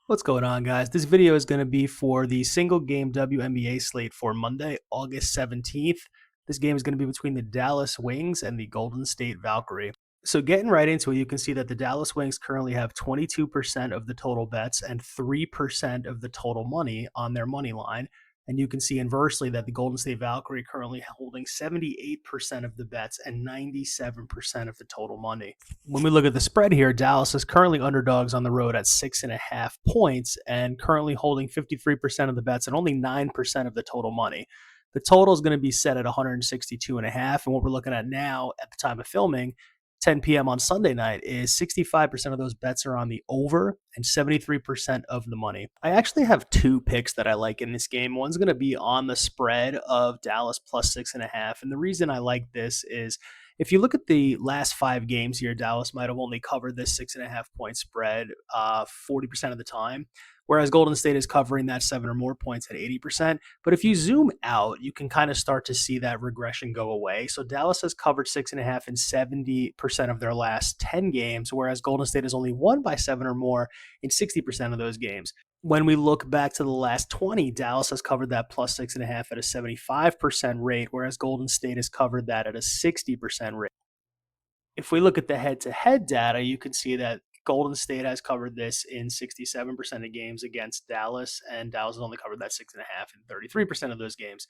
What's going on, guys? This video is going to be for the single game WNBA slate for Monday, August 17th. This game is going to be between the Dallas Wings and the Golden State Valkyrie. So, getting right into it, you can see that the Dallas Wings currently have 22% of the total bets and 3% of the total money on their money line. And you can see inversely that the Golden State Valkyrie currently holding 78% of the bets and 97% of the total money. When we look at the spread here, Dallas is currently underdogs on the road at 6.5 points and currently holding 53% of the bets and only 9% of the total money. The total is going to be set at 162.5. And what we're looking at now at the time of filming, 10 p.m. on Sunday night, is 65% of those bets are on the over and 73% of the money. I actually have two picks that I like in this game. One's going to be on the spread of Dallas plus 6.5. And the reason I like this is if you look at the last 5 games here, Dallas might have only covered this 6.5 point spread 40% of the time, whereas Golden State is covering that 7 or more points at 80%. But if you zoom out, you can kind of start to see that regression go away. So Dallas has covered 6.5 in 70% of their last 10 games, whereas Golden State has only won by 7 or more in 60% of those games. When we look back to the last 20, Dallas has covered that plus 6.5 at a 75% rate, whereas Golden State has covered that at a 60% rate. If we look at the head to head data, you can see that Golden State has covered this in 67% of games against Dallas, and Dallas has only covered that 6.5 in 33% of those games.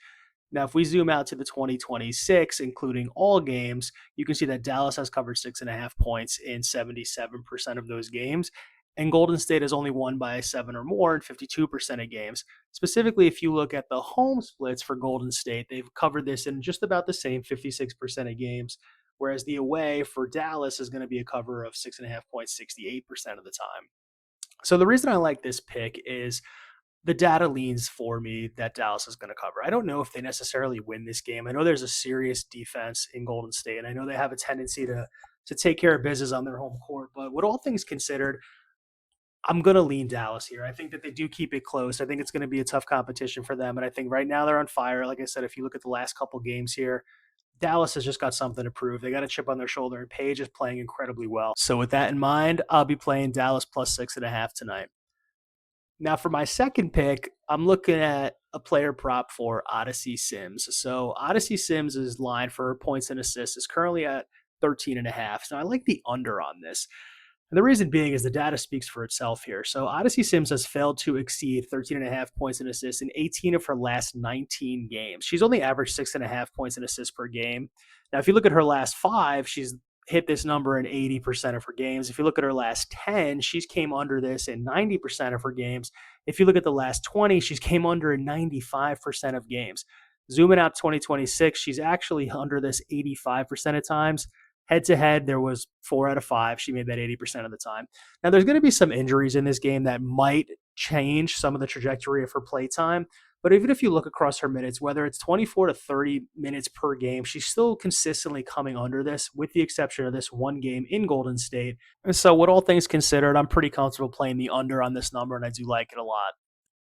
Now, if we zoom out to the 2026, including all games, you can see that Dallas has covered 6.5 points in 77% of those games, and Golden State has only won by 7 or more in 52% of games. Specifically, if you look at the home splits for Golden State, they've covered this in just about the same 56% of games, whereas the away for Dallas is going to be a cover of 6.5 points 68% of the time. So the reason I like this pick is the data leans for me that Dallas is going to cover. I don't know if they necessarily win this game. I know there's a serious defense in Golden State, and I know they have a tendency to take care of business on their home court. But with all things considered, I'm going to lean Dallas here. I think that they do keep it close. I think it's going to be a tough competition for them. And I think right now they're on fire. Like I said, if you look at the last couple games here, Dallas has just got something to prove. They got a chip on their shoulder, and Paige is playing incredibly well. So with that in mind, I'll be playing Dallas plus 6.5 tonight. Now for my second pick, I'm looking at a player prop for Odyssey Sims. So Odyssey Sims' line for points and assists is currently at 13.5. So I like the under on this. And the reason being is the data speaks for itself here. So Odyssey Sims has failed to exceed 13.5 points and assists in 18 of her last 19 games. She's only averaged 6.5 points and assists per game. Now, if you look at her last 5, she's hit this number in 80% of her games. If you look at her last 10, she's came under this in 90% of her games. If you look at the last 20, she's came under in 95% of games. Zooming out 2026, she's actually under this 85% of times. Head to head, there was 4 out of 5. She made that 80% of the time. Now, there's going to be some injuries in this game that might change some of the trajectory of her play time. But even if you look across her minutes, whether it's 24 to 30 minutes per game, she's still consistently coming under this, with the exception of this one game in Golden State. And so, with all things considered, I'm pretty comfortable playing the under on this number, and I do like it a lot.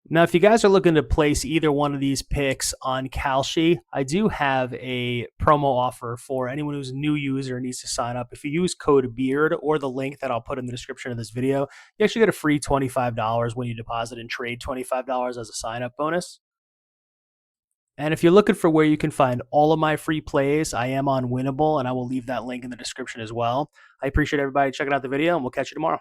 Now, if you guys are looking to place either one of these picks on Kalshi, I do have a promo offer for anyone who's a new user and needs to sign up. If you use code BEARD or the link that I'll put in the description of this video, you actually get a free $25 when you deposit and trade $25 as a sign-up bonus. And if you're looking for where you can find all of my free plays, I am on Winnable, and I will leave that link in the description as well. I appreciate everybody checking out the video, and we'll catch you tomorrow.